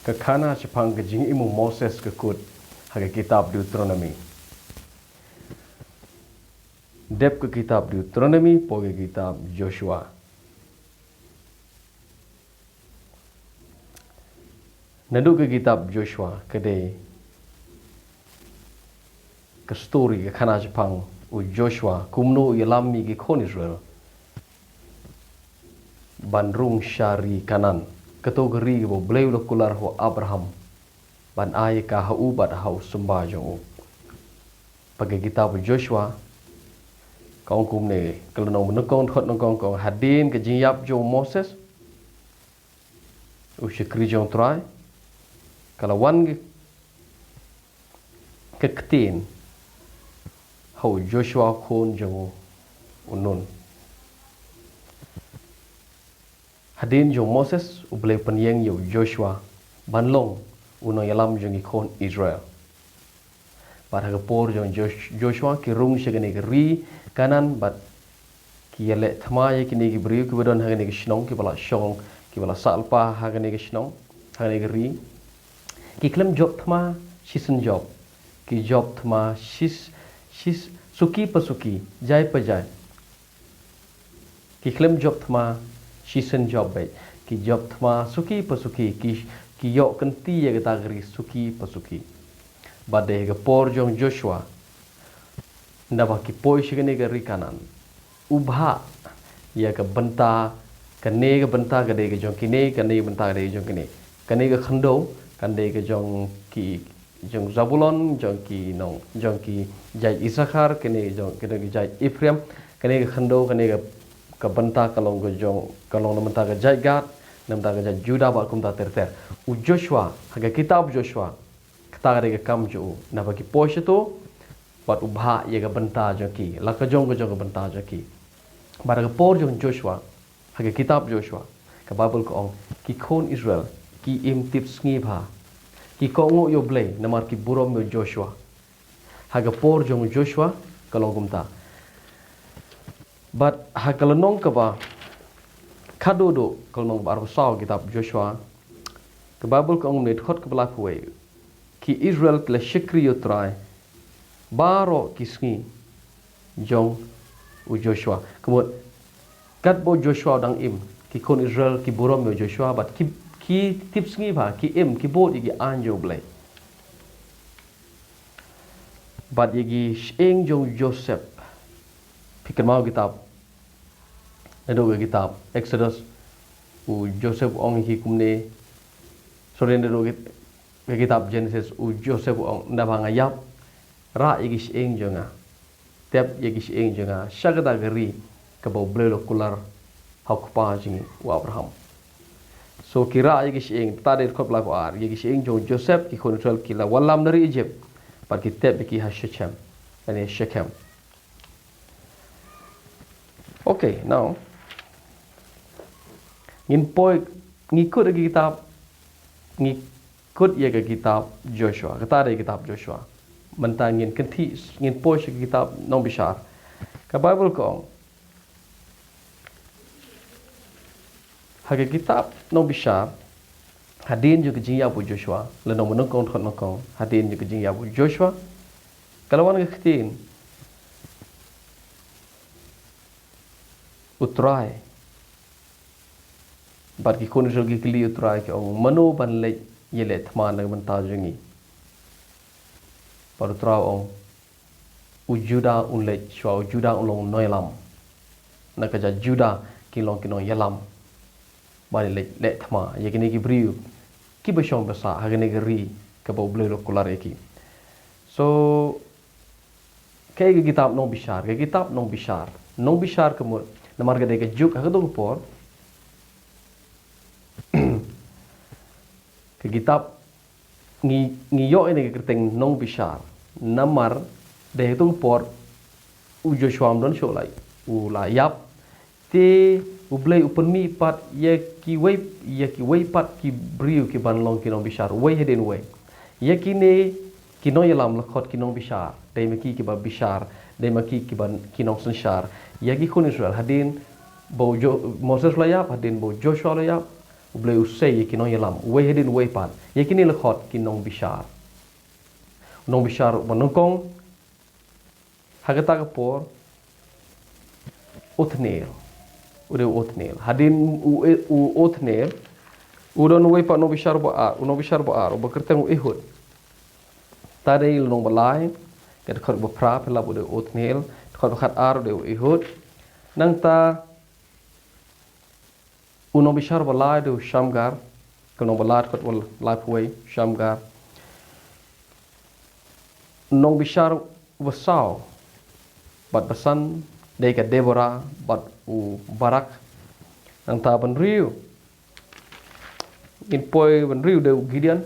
Kekana Jepang kejing imu Moses kekut haga kitab Deuteronomy. Dep ke kitab Deuteronomy po ke kitab Joshua. Nadu ke kitab Joshua kede ke story ke kana Jepang u Joshua kumno yalami ke kon Israel. Bandrung syari kanan kategori bo bleu lokular ho Abraham ban ay ka hau bat hau sembah jong pagi kitab Joshua kaung kum ne kalau nong menekong thot nong kong hadin ke jiap jo Moses u syekri jong trai kalau wan ke ketin hau Joshua kon jong unun hadin jong Moses u bleu penyeng yo Joshua banlong uno yalam jong ikon Israel pada kepor jong Joshua ki rung segene ri kanan bat ki yele thma ye kini ki bri ki badon hagene ki shnong ki bala shong ki bala salpa hagene ki shnong hagene ki ri ki klem job thma sisen job ki job thma shis suki pasuki jai pajai ki klem job thma sisen job bai ki job thma suki pasuki ki yok kenti ye kata geri suki pasuki badai ke por jong Joshua ndaba ki poi shigene ke ri kanan ubha ya ke benta kane ke benta ke de ke jong kine kane benta ke de jong kine kane ke khando kane ke jong ki jong Zabulon jong ki nong jong ki jai Isakar kane jong kane ki jai Ephraim kane ke khando kane ke benta kalong ke jong kalong benta ke jai Gad namta ke jai Judah ba kum ta ter u Joshua haga kitab Joshua kata ke kam jo na bagi poi to bat ubha ye ga benta jo ki la ka jong ga benta jo ki bar ga por jong Joshua haga kitab Joshua ka Bible ko ong ki kon Israel ki im tip sngi bha ki ko ngo yo blei namar ki burom yo Joshua haga por jong Joshua kalong kumta bat hakalonong ka ba kadodo kalong bar saw kitab Joshua ka Bible ko ong net khot ka bla kuwe ki Israel kle shikri yo trai baro kisngi jong u Joshua kemudian kat bo Joshua dang im ki kon Israel ki burom yo Joshua bat ki tips ngi ba ki im ki bo gi anjo blai bat gi eng jong Joseph pikir mau kitab edo kitab Exodus u Joseph ong hi kumne soren edo kitab Genesis u Joseph ong ndaba ngayap ra yigis eng jonga tep yigis eng jonga shagada gari ka bo blelo kular hakpa jingi u Abraham so kira yigis eng tade khop la ko ar yigis eng jong Joseph ki control kila walam dari Egypt par ki tep ki Shechem ane Shechem. Okay, now ngin poi ngikut lagi kitab ngikut ya ke kitab Joshua kata ada kitab Joshua mentangin kenti ngin poi ke kitab nong bishar ka Bible ko haga kitab nong bishar hadin juga jingya bu Joshua lenong menongkong thot nongkong hadin juga jingya bu Joshua kalawan ke ketin utrai bar ki kon jogi kli utrai ke ong mano ban le yele thman nang manta jungi par utra ong ujuda unle shwa ujuda ulong noilam nakaja juda kilong kinong yalam bari le thma yekini ki briu ki bashong basa hagene gri ka bo blelo kular eki so kay kitab nong bishar ke kitab nong bishar kemur namar ga de juk hagdong por ke kitab ngi yo ini kerteng nong bishar namar de tung por u Joshua don sholai u la yap te u blai upen mi pat ye ki wei pat ki briu ki ban long ki nong bishar wei heden wei ye ki ne ki no yalam lakhot ki nong bishar de me ki ba bishar de ma ki ban ki nong sanshar ye ki kun Israel hadin bo Moses la yap hadin bo Joshua la yap ublay usay kinong yalam uwe hedin uwe pat yakini lekhot kinong bishar nong bishar manungkong hagata kapor othnel ude othnel hadin u othnel udon uwe pat nong bishar bo ar ubakerteng ihud tadi nong balai ket khot bapra pelab ude othnel khot khat ar ude ihud nang ta uno bishar balai do shamgar kono balat khot wal lifeway shamgar nong bishar wasau bat basan deka Deborah bat u barak nang ta ban riu in poi ban riu de Gideon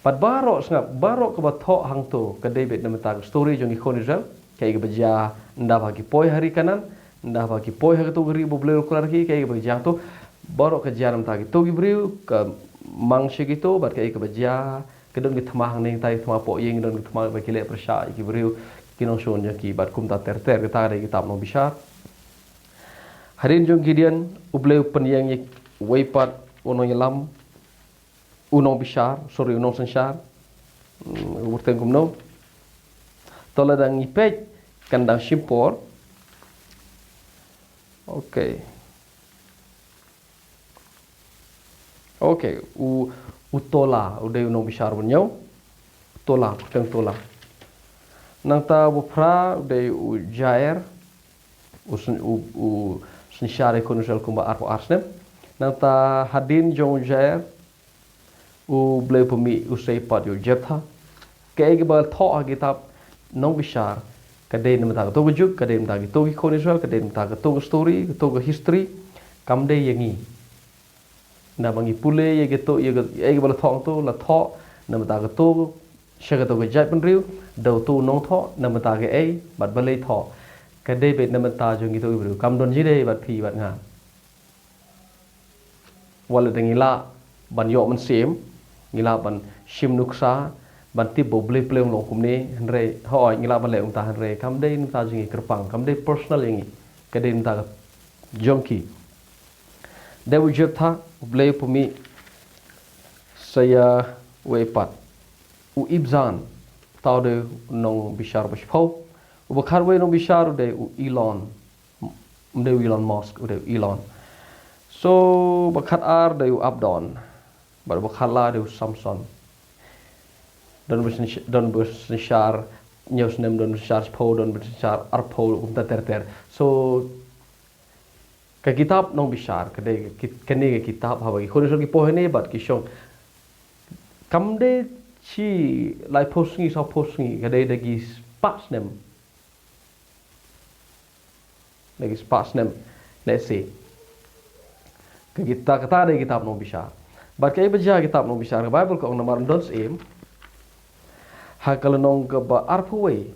bat barok ngap barok ke batho hang to ke David nama ta story jong ikon Israel kai ke baja nda bagi poi hari kanan nda bagi poi hari to gri bo blero kular ki kai ke baja to barok ke janam ta ki to gibriu ke mangshi gitu bat kai ke baja kedon ki thma hang ning tai thma po yeng don ki thma ba ki le prasha ki briu kinong shon ya ki bat kum ta ter ki ta re kitab no bishar harin jong Gideon ubleu penyang ye weipat ono yelam unong bishar sorry unong sensar urteng kumno tola dang ipej kandang simpor okay utola udah unong bishar bunyo tola urteng tola nang ta bupra udah jair u sensar ekonomisal kumba arpo arsnem nang ta hadin jong jair u bleu pemi usai pat yo jetha ke ge bal tho kitab nong bishar kadai nam ta to juk kadai nam ta to ki khon Israel kadai nam ta to story to history kam de yangi na bangi pule ye ge to ye ge bal thong to la tho nam ta to shaga to ge jai pen riu do to nong tho nam ta ge ai bat balei tho kadai bet nam ta jong gi to riu kam don ji de bat phi bat nga wala dengila ban yo man sim ngila ban shim nuksa ban ti boble plem long kumne hanre hoi ngila ban le ta hanre kam de ta jingi kerpang kam de personal yangi kade ta jonki de wujatha ble pumi saya wepat u ibzan taw de nong bishar bashpau u bakhar we nong bishar de u Elon Musk u de Elon so bakhat ar de u Abdon bar bakhala de Samson don bersensar news nem don bersensar po don bersensar arpo unta ter so ka kitab nong bishar kade kene kitab hawagi khone so ki pohene bat ki shong kamde chi lai posngi so posngi kade de ki spasnem let's say ka kita kata de kitab nong bishar bat kai baja kitab nong bishar Bible ko nomor dons em ha kalau nong ke ba arpuwe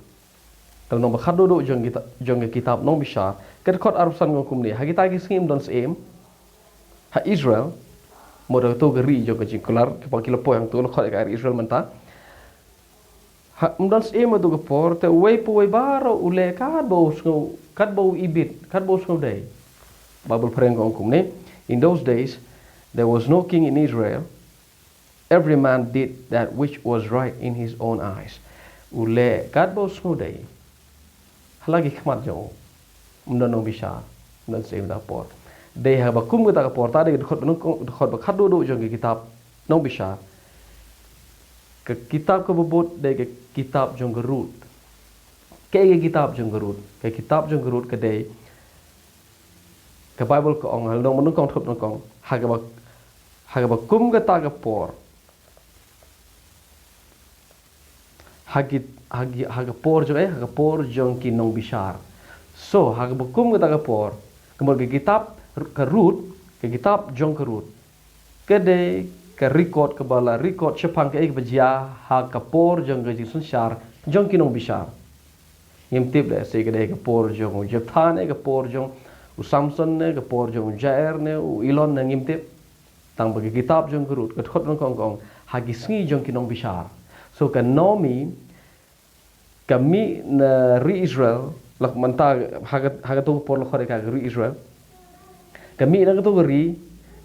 kalau nong ba khadodo jong kitab nong bishar ket khot arusan ngom kumne ha kita ki skim dons em ha Israel modal to geri jong ke jingkular ke pa kilo po yang to khot ka Israel menta ha dons em to ke por te we po we baro ule kad bo ibit kad bo sno day Bible preng ngom kumne in those days there was no king in Israel. Every man did that which was right in his own eyes. Ule kadbo smudai. Halagi khmat jo. Mnano bisha. Mnan sem da por. They have a kum ta por ta de khot ba khadu do jong kitab nong bisha. Ke kitab ko bobot de ke kitab jong gerut. Ke kitab jong gerut. Ke kitab jong gerut ke de ke Bible ko ong hal nong kong thot nong kong hagaba kum ga ta ga por haga por jong ki nong bishar so hagaba kum ga ta ga por kemor ke kitab ke root ke kitab jong ke root ke de ke record ke bala record chepang ke bajia haga por jong ga jisun shar jong ki nong bishar yem tip de se ke de ke por jong jethan ke por jong u Samson ne ke por jong Jair ne u Elon ne ngimtip tang bagi kitab jong gerut ke thot nong kong hagi sngi jong ki nong bishar so ka nomi kami na ri Israel lak manta haga to por khore ka ri Israel kami na to ri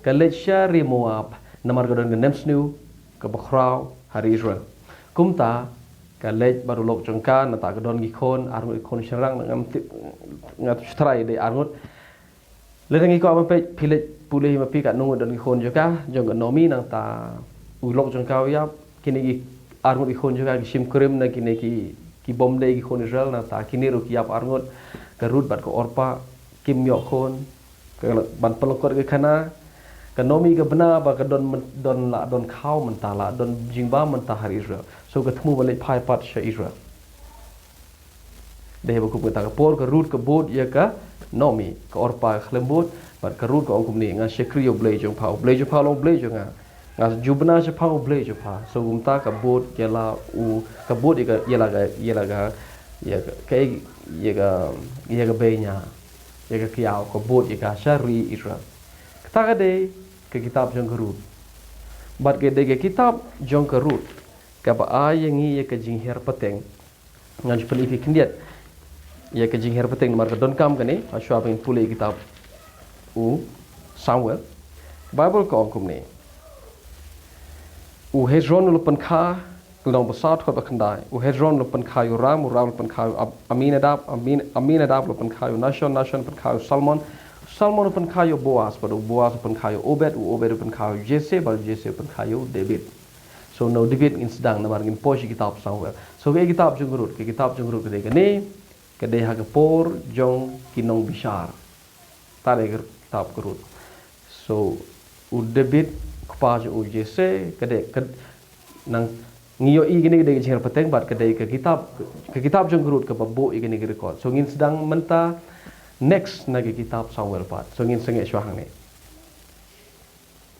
lech syari Moab namar gadon ke Nemsnu ke Bakrau hari Israel kumta ka lech barulok jongka na ta gadon gikon arngut ikon serang ngam ngat strai de arngut lereng iko ampe pilej pulih mapi kat nungut don gikon joka jong nomi nang ta ulok jongka ya kini arngut ikon joka sim krim na kini ki bomde gikon Israel na ta kini ru kiap arngut garut bat ko orpa kim yok kon ke ban pelokot ke kana ke nomi ke bena ba ke don khau mentala don jingba mentah hari Israel so ke temu balik pai pat sya Israel deh ba ku ta ke por ke rut ke bot ya ke nomi ke orpa ke lembut bat ke rut ke ongkum ni nga sekrio blei jong pau long blei jong nga jubna se pau blei jong pa so gumta ke bot yala u ke bot yala ga ya ke benya ya ke kiau ke bot ya ke syari Israel kita kade ke kitab jong kerut bat ke de ke kitab jong kerut ke ba ayengi ya ke jingher peteng ngan pelifi kendiat ya ke jingher peteng mar ke don kam kane aswa peng pulih kitab u Samuel Bible ko ongkum ni u Hezron lupan kha Kedong besar kot berkendai. Hezron lupan kayu Ram lupan kayu Aminadab lupan kayu Nashon lupan kayu Salmon lupan kayu Boaz lupan kayu Obed lupan kayu Jesse lupan kayu David. So no David in sedang namar ngin posi kitab Samuel. So ke kitab jungurut ke ni ke de ha por jong kinong bishar. Tare kitab gerut. So u David kepas u Jesse ke nang ngiyo gini ke jingher peteng bat ke kitab jong gerut ke babo gini ke record so ngin sedang menta next na ke kitab Samuel pat so ngin sengek syahang ni